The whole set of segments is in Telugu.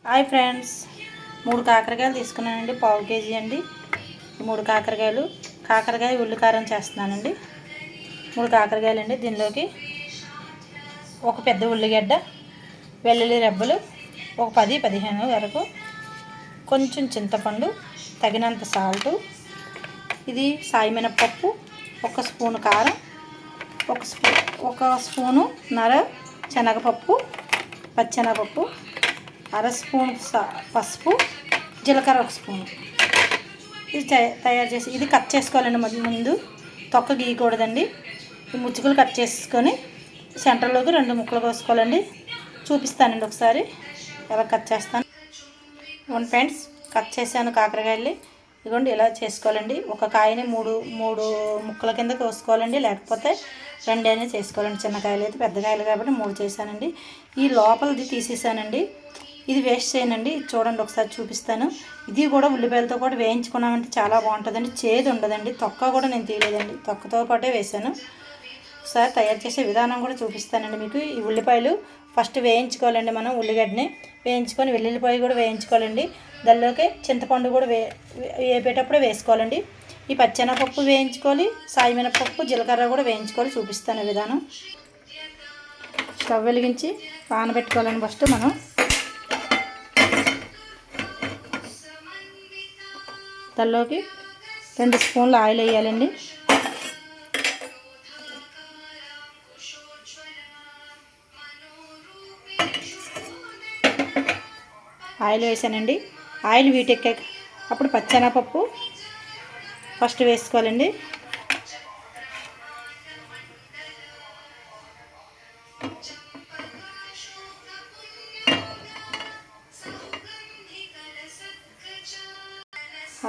హాయ్ ఫ్రెండ్స్, 3 కాకరకాయలు తీసుకున్నానండి. పావు కేజీ అండి. 3 కాకరకాయ ఉల్లికారం చేస్తున్నానండి. 3 కాకరకాయలు అండి. దీనిలోకి ఒక పెద్ద ఉల్లిగడ్డ, వెల్లుల్లి రెబ్బలు ఒక 10-15 వరకు, కొంచెం చింతపండు, తగినంత సాల్టు, ఇది సాయి మినపప్పు, 1 స్పూను కారం, 1 స్పూను నర శనగపప్పు, పచ్చెనగపప్పు, 1/2 స్పూన్ పసుపు, జీలకర్ర 1 స్పూను. ఇది తయారు చేసి ఇది కట్ చేసుకోవాలండి. ముందు తొక్క గీయకూడదండి. ఈ ముచ్చుకులు కట్ చేసుకొని సెంటర్లోకి 2 ముక్కలు కోసుకోవాలండి. చూపిస్తానండి ఒకసారి ఎలా కట్ చేస్తాను. ఫ్రెండ్స్, కట్ చేశాను కాకరకాయలు. ఇదిగోండి ఇలా చేసుకోవాలండి. ఒక కాయని మూడు ముక్కల కింద కోసుకోవాలండి, లేకపోతే 2 అయినా చేసుకోవాలండి. చిన్న కాయలు అయితే పెద్ద కాయలు కాబట్టి 3 చేశానండి. ఈ లోపలది తీసేసానండి. ఇది వేస్ట్ చేయనండి. చూడండి ఒకసారి చూపిస్తాను. ఇది కూడా ఉల్లిపాయలతో కూడా వేయించుకున్నామంటే చాలా బాగుంటుందండి. చేదు ఉండదండి. తొక్క కూడా నేను తీయలేదండి, తొక్కతో పాటే వేసాను. ఒకసారి తయారు చేసే విధానం కూడా చూపిస్తానండి మీకు. ఈ ఉల్లిపాయలు ఫస్ట్ వేయించుకోవాలండి. మనం ఉల్లిగడ్డని వేయించుకొని వెల్లుల్లిపాయ కూడా వేయించుకోవాలండి. దానిలోకి చింతపండు కూడా వేపేటప్పుడే వేసుకోవాలండి. ఈ పచ్చెనపప్పు వేయించుకోవాలి, సాయి మినపప్పు, జీలకర్ర కూడా వేయించుకోవాలి. చూపిస్తాను విధానం. స్టవ్ వెలిగించి పానబెట్టుకోవాలండి. ఫస్ట్ మనం దానిలోకి 2 స్పూన్లు ఆయిల్ వేయాలండి. ఆయిల్ వేసానండి. ఆయిల్ వీటెక్కాక అప్పుడు పచ్చెనపప్పు ఫస్ట్ వేసుకోవాలండి.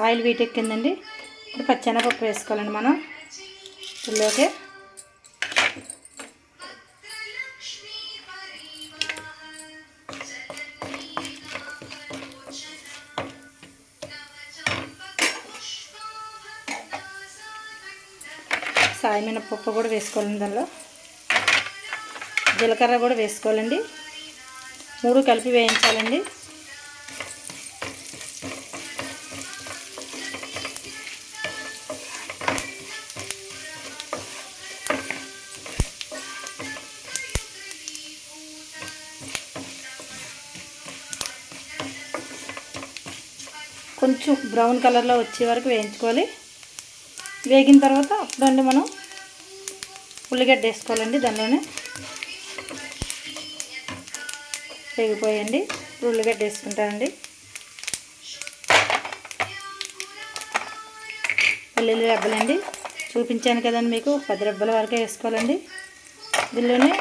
ఆయిల్ వీటెక్కిందండి. ఇప్పుడు పచ్చెనపప్పు వేసుకోవాలండి. మనం ఇందులోకి సాయి మినపప్పు కూడా వేసుకోవాలండి. దానిలో జీలకర్ర కూడా వేసుకోవాలండి. 3 కలిపి వేయించాలండి. కొంచెం బ్రౌన్ కలర్లో వచ్చే వరకు వేయించుకోవాలి. వేగిన తర్వాత అప్పుడండి మనం ఉల్లిగడ్డ వేసుకోవాలండి. దానిలోనే వేగిపోయండి. ఉల్లిగడ్డ వేసుకుంటానండి. వెల్లుల్లి రెబ్బలండి చూపించాను కదండి మీకు, 10 రెబ్బల వరకే వేసుకోవాలండి. దీనిలోనే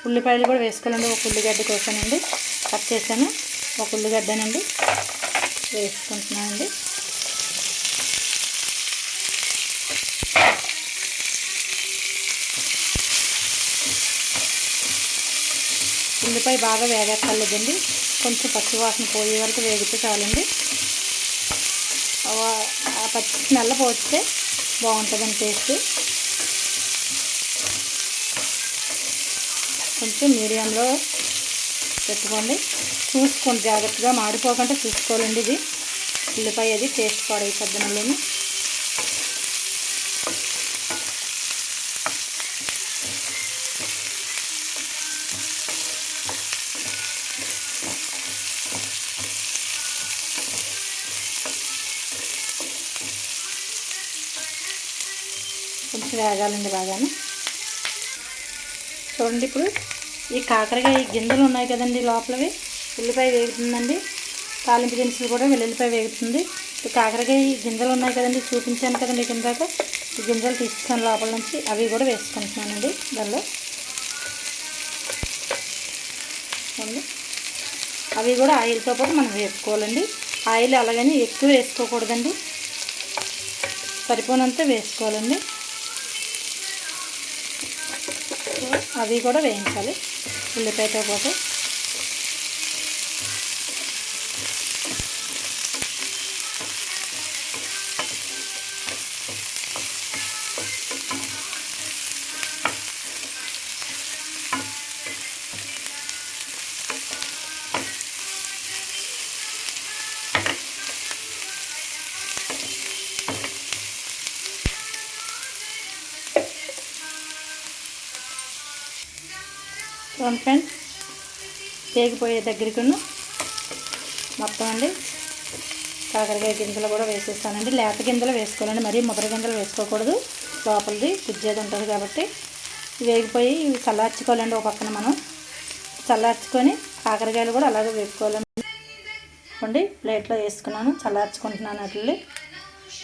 ఉల్లిపాయలు కూడా వేసుకోవాలండి. 1 ఉల్లిగడ్డ కోసానండి, కట్ చేశాను. 1 ఉల్లిగడ్డనండి వేసుకుంటున్నానండి. ఉల్లిపాయ బాగా వేగక్కర్లేదండి. కొంచెం పచ్చి వాసన పోయే వరకు వేగితే చాలండి. ఆ పచ్చి స్మెల్ పోతే బాగుంటుందండి టేస్ట్. కొంచెం మీడియంలో పెట్టుకోండి. చూసుకోండి, జాగ్రత్తగా మాడిపోకుండా చూసుకోవాలండి. ఇది ఉల్లిపాయ అది టేస్ట్ పాడైపోద్ది మళ్ళీ. కొంచెం వేగాలండి బాగానే. చూడండి, ఇప్పుడు ఈ కాకరకాయ గింజలు ఉన్నాయి కదండి, లోపలవి ఉల్లిపాయ వేగుతుందండి. తాలింపు దినుసులు కూడా వెల్లుల్లిపాయ వేగుతుంది. ఈ కాకరకాయ గింజలు ఉన్నాయి కదండి, చూపించాను కదండి కిందాక. ఈ గింజలు తీస్తాను లోపల నుంచి, అవి కూడా వేసుకుంటున్నానండి దానిలో. అవి కూడా ఆయిల్తో పాటు మనం వేసుకోవాలండి. ఆయిల్ అలాగని ఎక్కువ వేసుకోకూడదండి, సరిపోనంత వేసుకోవాలండి. అవి కూడా వేయించాలి ఉల్లిపాయతో పాటు. చూడండి ఫ్రెండ్స్, వేగిపోయే దగ్గరికి మొత్తం అండి కాకరకాయ గింజలు కూడా వేసేస్తానండి. లేత గింజలు వేసుకోవాలండి, మరీ ముద్ర గింజలు వేసుకోకూడదు, లోపలిది గుజ్జేది ఉంటుంది కాబట్టి. వేగిపోయి ఇవి చల్లార్చుకోవాలండి. ఒక పక్కన మనం చల్లార్చుకొని కాకరకాయలు కూడా అలాగే వేసుకోవాలండి. ప్లేట్లో వేసుకున్నాను, చల్లార్చుకుంటున్నాను. అట్లా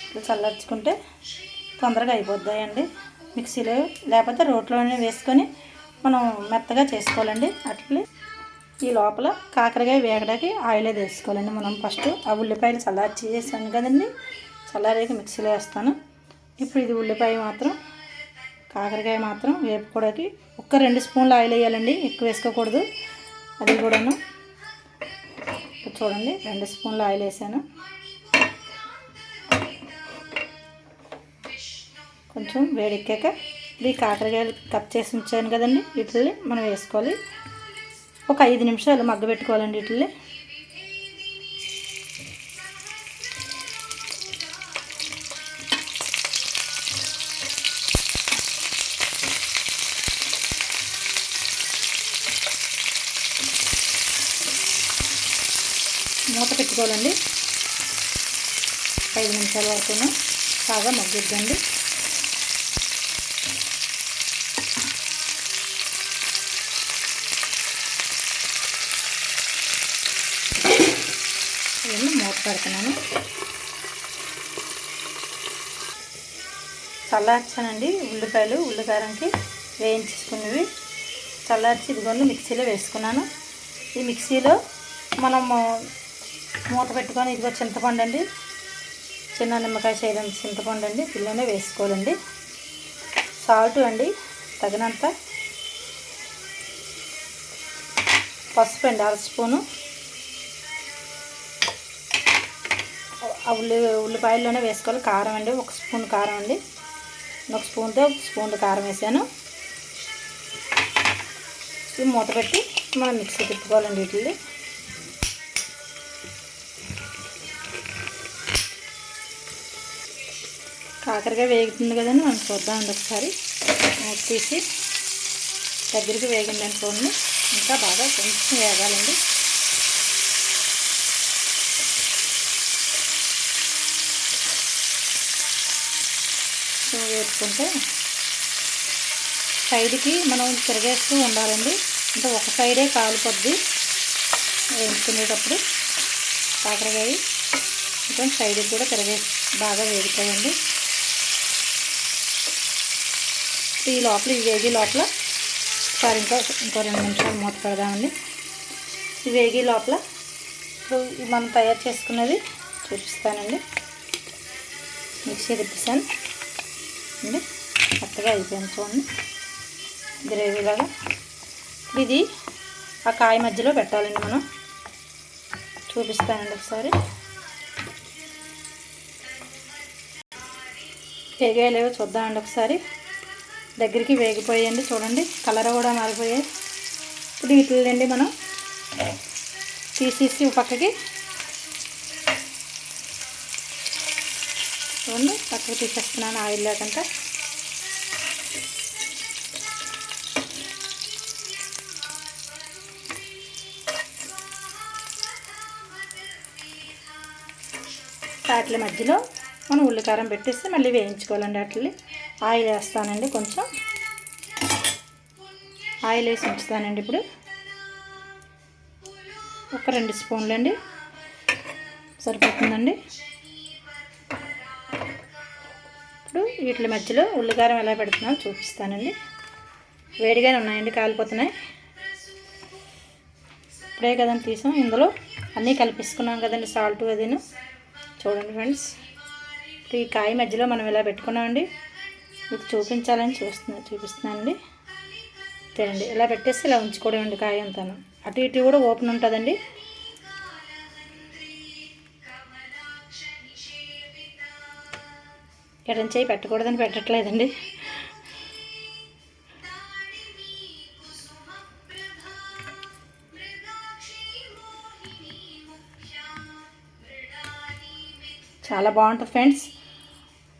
ఇట్లా చల్లార్చుకుంటే తొందరగా అయిపోతాయండి. మిక్సీలో లేకపోతే రోట్లోనే వేసుకొని మనం మెత్తగా చేసుకోవాలండి. అట్లా ఈ లోపల కాకరకాయ వేగడానికి ఆయిల్ అది వేసుకోవాలండి. మనం ఫస్ట్ ఆ ఉల్లిపాయలు చల్లార్చి చేసాను కదండి, చల్లారేకి మిక్సీలో వేస్తాను. ఇప్పుడు ఇది ఉల్లిపాయ మాత్రం కాకరకాయ మాత్రం వేపుకోవడానికి ఒక్క 2 స్పూన్లు ఆయిల్ వేయాలండి, ఎక్కువ వేసుకోకూడదు. అది కూడాను చూడండి 2 స్పూన్లు ఆయిల్ వేసాను. కొంచెం వేడెక్కాక ఈ కాకరకాయలు కట్ చేసి ఉంచాను కదండి, వీటిని మనం వేసుకోవాలి. ఒక 5 నిమిషాలు మగ్గబెట్టుకోవాలండి. వీటిని మూత పెట్టుకోవాలండి. 5 నిమిషాల వరకు బాగా మగ్గిద్దండి. మూత పెడుతున్నాను. చల్లార్చానండి ఉల్లిపాయలు, ఉల్లికారంకి వేయించుకున్నవి చల్లార్చి ఇదిగోండి మిక్సీలో వేసుకున్నాను. ఈ మిక్సీలో మనము మూత పెట్టుకొని ఇదిగో చింతపండు అండి, చిన్న నిమ్మకాయ చేయడం చింతపండు అండి, పిల్లనే వేసుకోవాలండి. సాల్ట్ అండి తగినంత, పసుపు అండి 1/2 స్పూను, ఉల్లిపాయల్లోనే వేసుకోవాలి. కారం అండి 1 స్పూన్ కారం అండి, 1 స్పూన్తో 1 స్పూన్ కారం వేసాను. ఇవి మూత పెట్టి మనం మిక్సీ తిప్పుకోవాలండి. వీటిని కాకరకాయ వేగుతుంది కదండి, మనం చూద్దామండి ఒకసారి. మూత తీసి దగ్గరికి వేగిందని చూడండి, ఇంకా బాగా కొంచెం వేగాలండి. వేసుకుంటే సైడ్కి మనం తిరగేస్తూ ఉండాలండి, అంటే ఒక సైడే కాలిపోద్ది వేయించుకునేటప్పుడు. కాకరకాయ కొంచెం సైడ్కి కూడా బాగా వేగుతాయండి. ఈ లోపల ఈ వేగి లోపల ఒకసారి ఇంకో 2 నిమిషాలు మూత పెడదామండి. ఈ వేగి లోపల ఇప్పుడు మనం తయారు చేసుకున్నది చూపిస్తానండి. మిక్సీ తిప్పిస్తాను అండి, మెత్తగా అయిపోయింది చూడండి గ్రేవీలాగా. ఇది ఆ కాయ మధ్యలో పెట్టాలండి, మనం చూపిస్తానండి ఒకసారి. వేగేలేవో చూద్దామండి ఒకసారి. దగ్గరికి వేగిపోయాయండి చూడండి, కలర్ కూడా మారిపోయాయి. ఇప్పుడు వీటిల్లండి మనం తీసేసి పక్కకి చూడండి, పక్కకి తీసేస్తున్నాను ఆయిల్ లేకుండా. వాటి మధ్యలో మనం ఉల్లికారం పెట్టేసి మళ్ళీ వేయించుకోవాలండి. వాటిని ఆయిల్ వేస్తానండి, కొంచెం ఆయిల్ వేసి ఉంచుతానండి. ఇప్పుడు ఒక 2 స్పూన్లు అండి సరిపోతుందండి. ఇప్పుడు వీటి మధ్యలో ఉల్లికారం ఎలా పెడుతున్నామో చూపిస్తానండి. వేడిగానే ఉన్నాయండి, కాలిపోతున్నాయి. ఇప్పుడే కదండి తీసాం, ఇందులో అన్నీ కలిపేసుకున్నాం కదండి, సాల్ట్ అదిను. చూడండి ఫ్రెండ్స్, ఈ కాయ మధ్యలో మనం ఇలా పెట్టుకున్నామండి. మీకు చూపించాలని చూపిస్తున్నానండి. తినండి, ఇలా పెట్టేసి ఇలా ఉంచుకోవడం అండి. కాయ అంతాను అటు ఇటు కూడా ఓపెన్ ఉంటుందండి. ఎడం చేయి పెట్టకూడదని పెట్టట్లేదండి. చాలా బాగుంటుంది ఫ్రెండ్స్.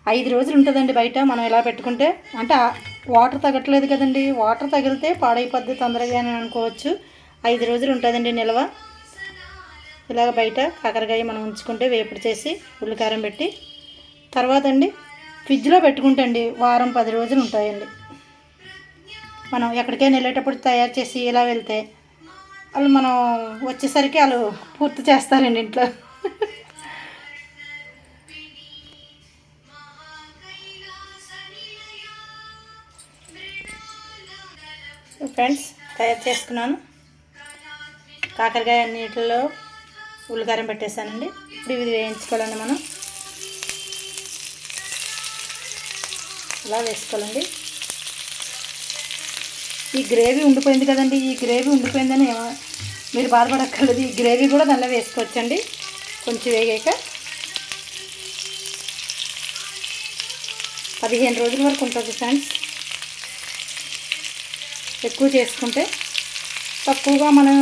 5 రోజులు ఉంటుందండి బయట మనం ఇలా పెట్టుకుంటే. అంటే వాటర్ తగ్గట్లేదు కదండి. వాటర్ తగిలితే పాడైపోద్ది తొందరగా అని అనుకోవచ్చు. 5 రోజులు ఉంటుందండి నిల్వ. ఇలాగ బయట కాకరకాయ మనం ఉంచుకుంటే వేపుడు చేసి ఉల్లికారం పెట్టి తర్వాత అండి ఫ్రిడ్జ్లో పెట్టుకుంటే అండి వారం 10 రోజులు ఉంటాయండి. మనం ఎక్కడికైనా వెళ్ళేటప్పుడు తయారు చేసి ఇలా వెళ్తే వాళ్ళు మనం వచ్చేసరికి వాళ్ళు పూర్తి చేస్తారండి ఇంట్లో. ఫ్రెండ్స్, తయారు చేసుకున్నాను. కాకరకాయ నీటిలో ఉల్లికారం పెట్టేశానండి. ఇప్పుడు ఇది వేయించుకోవాలండి. మనం ఇలా వేసుకోవాలండి. ఈ గ్రేవీ ఉండిపోయింది కదండి. ఈ గ్రేవీ ఉండిపోయిందని మీరు బాధపడక్కర్లేదు. ఈ గ్రేవీ కూడా దానిలో వేసుకోవచ్చండి. కొంచెం వేగాక 15 రోజుల వరకు ఉంటుంది ఫ్రెండ్స్. ఎక్కువ చేసుకుంటే, తక్కువగా మనం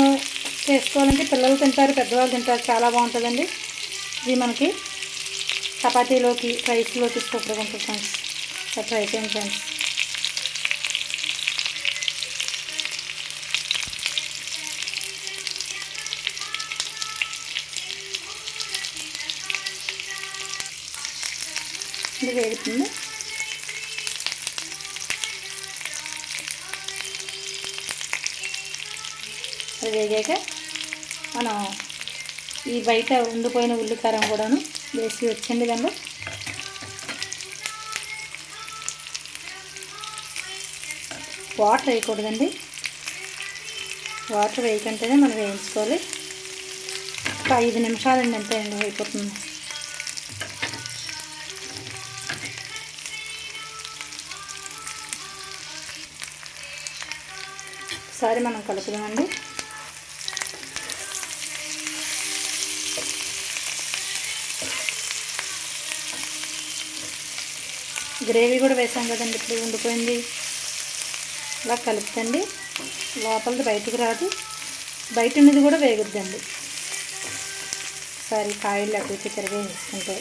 చేసుకోవాలంటే పిల్లలు తింటారు, పెద్దవాళ్ళు తింటారు. చాలా బాగుంటుందండి. ఇది మనకి చపాతీలోకి, రైస్లోకి సూపర్గా ఉంటుంది ఫ్రెండ్స్. ట్రై చేయండి ఫ్రెండ్స్. ఇది వేగుతుంది. అది వేగాక మనం ఈ బయట ఉండిపోయిన ఉల్లికారం కూడాను వేసి వచ్చండి. దానిలో వాటర్ వేయకూడదండి. వాటర్ వేయకుంటేనే మనం వేయించుకోవాలి. ఒక 5 నిమిషాలండి, అంతే అండి, అయిపోతుంది. ఒకసారి మనం కలుపుదామండి. గ్రేవీ కూడా వేసాం కదండి, ఇప్పుడు ఉండిపోయింది. ఇలా కలుపుతండి. లోపలిది బయటికి రాదు, బయట ఉన్నది కూడా వేగుద్దండి. ఒకసారి కాయలు అటు ఇటు తిరిగి వేసుకుంటే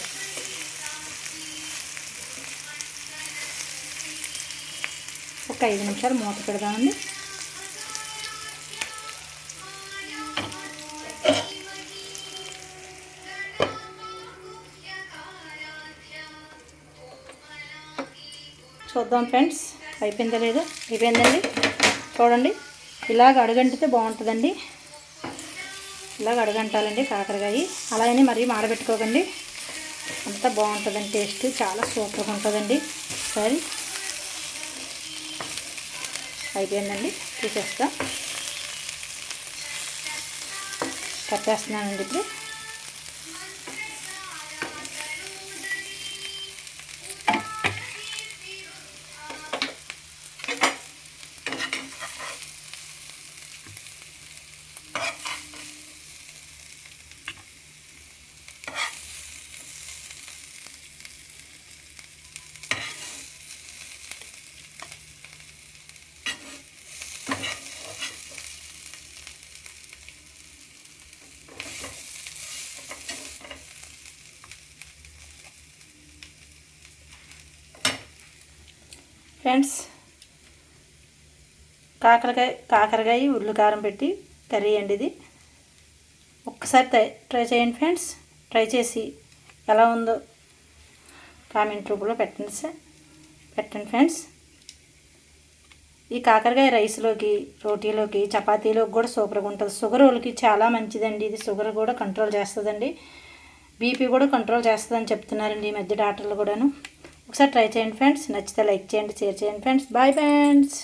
ఒక 5 నిమిషాలు మూత పెడదామండి. చూద్దాం ఫ్రెండ్స్, అయిపోయిందా లేదా. అయిపోయిందండి. చూడండి, ఇలాగ అడుగంటితే బాగుంటుందండి. ఇలాగ అడుగంటాలండి కాకరకాయ. అలాగని మరీ మాడబెట్టుకోకండి, అంతా బాగుంటుందండి. టేస్ట్ చాలా సూపర్గా ఉంటుందండి. సరే, అయిపోయిందండి. తీసేస్తా, కట్టేస్తున్నానండి ఇప్పుడు. ఫ్రెండ్స్, కాకరకాయ ఉల్లికారం పెట్టి కర్రీ అండి ఇది. ఒక్కసారి ట్రై చేయండి ఫ్రెండ్స్. ట్రై చేసి ఎలా ఉందో కామెంట్ రూపంలో పెట్టండి ఫ్రెండ్స్. ఈ కాకరకాయ రైస్లోకి, రోటీలోకి, చపాతీలోకి కూడా సూపర్గా ఉంటుంది. షుగర్ వాళ్ళకి చాలా మంచిదండి ఇది. షుగర్ కూడా కంట్రోల్ చేస్తుందండి. బీపీ కూడా కంట్రోల్ చేస్తుందని చెప్తున్నారండి ఈ మధ్య డాక్టర్లు కూడాను. ఒకసారి ట్రై చేయండి ఫ్రెండ్స్. నచ్చితే లైక్ చేయండి, షేర్ చేయండి ఫ్రెండ్స్. Bye friends.